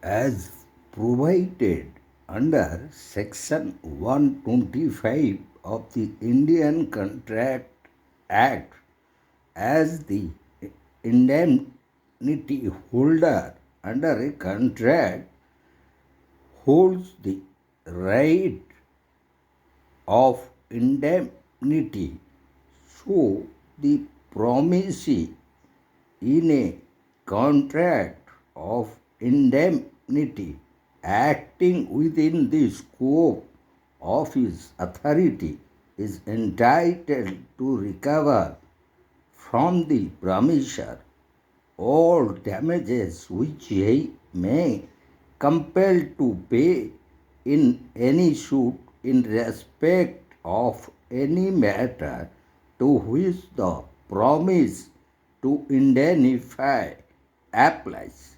as provided under Section 125 of the Indian Contract Act, as the indemnity holder under a contract holds the right of indemnity. So the promisee in a contract of indemnity acting within the scope of his authority is entitled to recover from the promisor all damages which he may compel to pay in any suit in respect of any matter to which the promise to indemnify applies.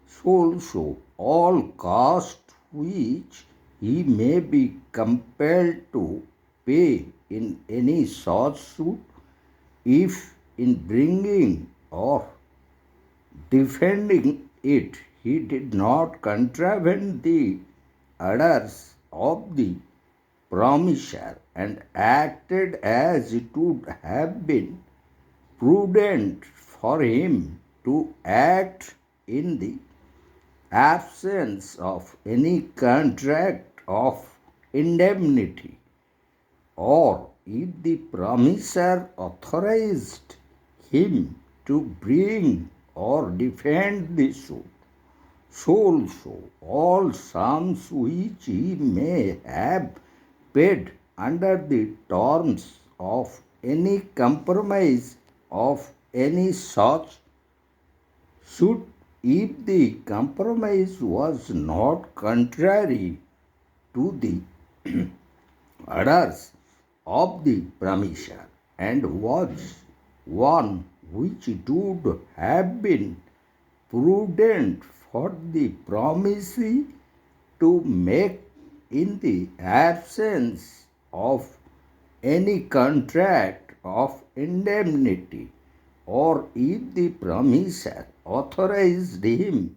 So also all costs which he may be compelled to pay in any such suit, if in bringing or defending it he did not contravene the orders of the promisor and acted as it would have been prudent for him to act in the absence of any contract of indemnity, or if the promisor authorized him to bring or defend the suit, so also all sums which he may have paid under the terms of any compromise of any such suit, if the compromise was not contrary to the orders of the promisor and was one which it would have been prudent for the promisee to make in the absence of any contract of indemnity, or if the promisor authorized him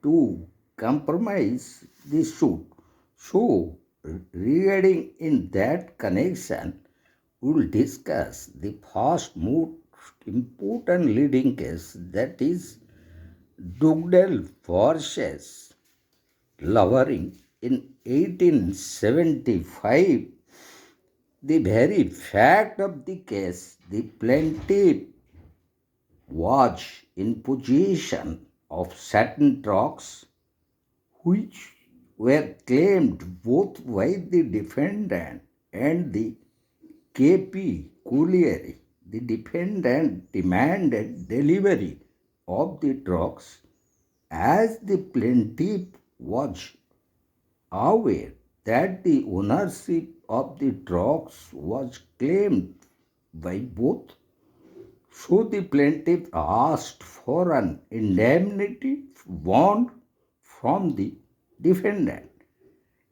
to compromise the suit. So, regarding in that connection, we will discuss the first most important leading case, that is Dugdale versus Lovering in 1875. The very fact of the case, the plaintiff was in possession of certain trucks which were claimed both by the defendant and the K.P. Colliery. The defendant demanded delivery of the trucks, as the plaintiff was aware that the ownership of the trucks was claimed by both. So the plaintiff asked for an indemnity bond from the defendant.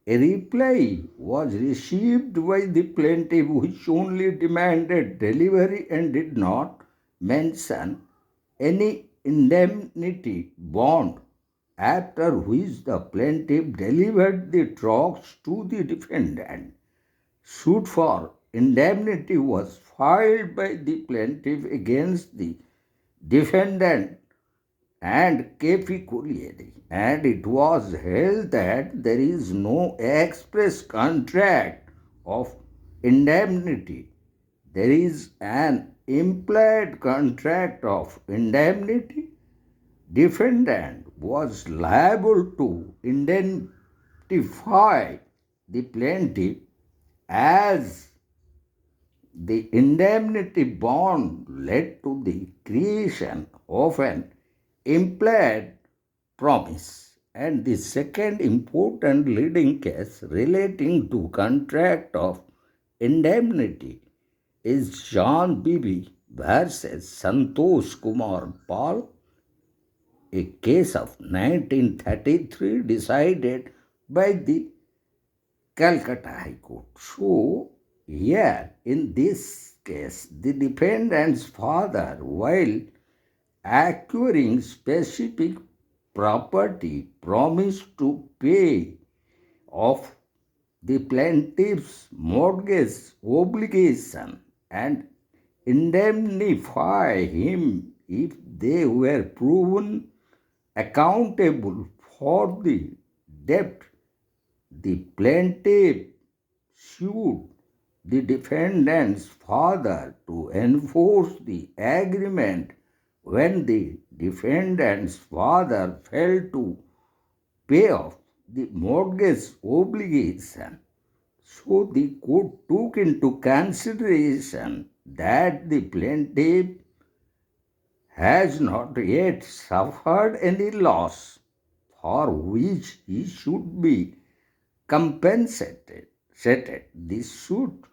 A reply was received by the plaintiff which only demanded delivery and did not mention any indemnity bond, after which the plaintiff delivered the trucks to the defendant. Suit for indemnity was filed by the plaintiff against the defendant and K.P. Colliery, and it was held that there is no express contract of indemnity. There is an implied contract of indemnity. Defendant was liable to indemnify the plaintiff, as the indemnity bond led to the creation of an implied promise. And the second important leading case relating to contract of indemnity is John Bibi versus Santosh Kumar Pal, a case of 1933 decided by the Calcutta High Court. So, here in this case, the defendant's father, while acquiring specific property promised to pay off the plaintiff's mortgage obligation and indemnify him if they were proven accountable for the debt. The plaintiff sued the defendant's father to enforce the agreement when the defendant's father failed to pay off the mortgage obligation. So the court took into consideration that the plaintiff has not yet suffered any loss for which he should be compensated. This suit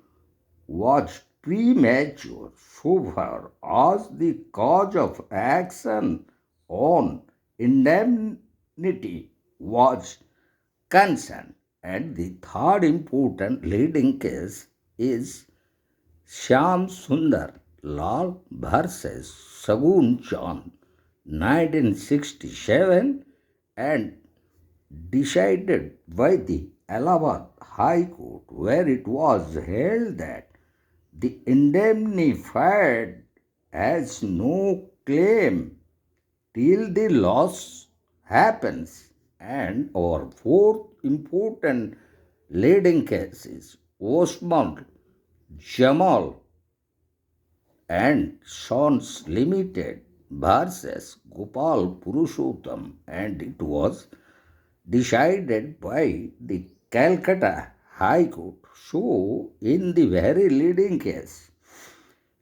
was premature so far as the cause of action on indemnity was concerned. And the third important leading case is Shyam Sundar Lal versus Sagun Chand, 1967, and decided by the Allahabad High Court, where it was held that the indemnified has no claim till the loss happens. And our fourth important leading case is Osman Jamal and Sons Limited versus Gopal Purushottam, and it was decided by the Calcutta High Court. So, in the very leading case,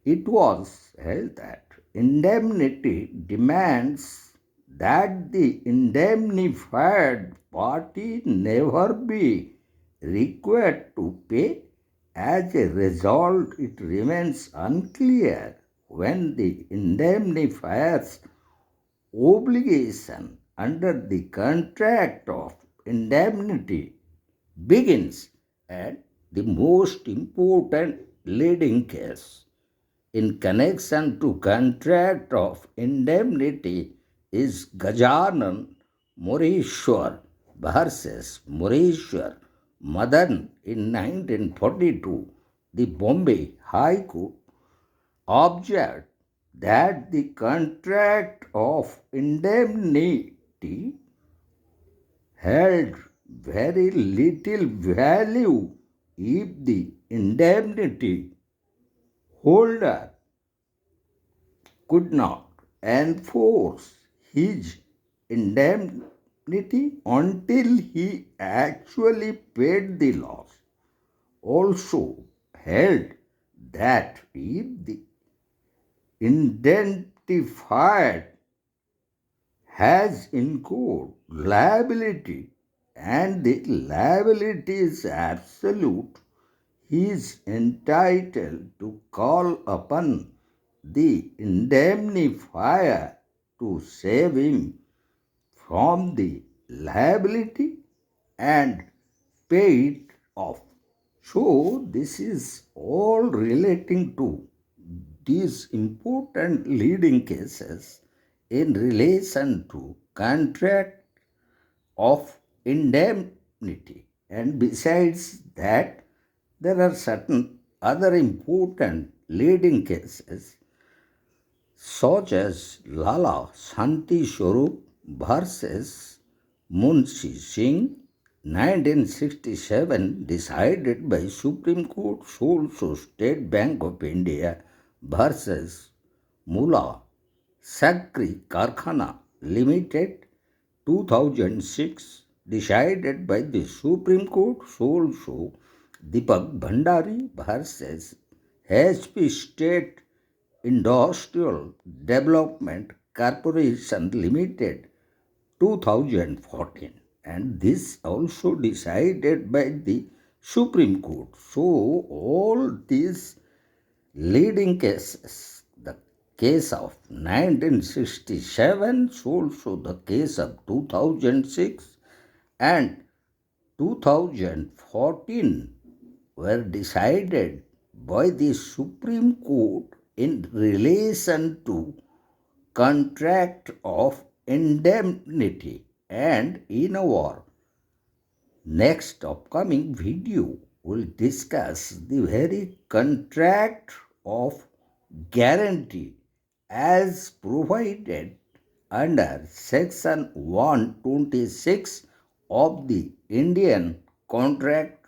it was held that indemnity demands that the indemnified party never be required to pay. As a result, it remains unclear when the indemnifier's obligation under the contract of indemnity begins. And the most important leading case in connection to contract of indemnity is Gajanan Mureshwar versus Mureshwar Madan in 1942. The Bombay High Court observed that the contract of indemnity held very little value if the indemnity holder could not enforce his indemnity until he actually paid the loss. Also held that if the indemnified has incurred liability and the liability is absolute, he is entitled to call upon the indemnifier to save him from the liability and pay it off. So, this is all relating to these important leading cases in relation to contract of indemnity. And besides that, there are certain other important leading cases such as Lala Shanti Swarup versus Munshi Singh, 1967, decided by Supreme Court. Also State Bank of India versus Mula Sakri Karkhana Limited, 2006, decided by the Supreme Court. Also Deepak Bhandari versus HP State Industrial Development Corporation Limited, 2014, and this also decided by the Supreme Court. So all these leading cases, the case of 1967, also the case of 2006 and 2014, were decided by the Supreme Court in relation to contract of indemnity and in our next upcoming video will discuss the very contract of guarantee as provided under section 126 of the Indian Contract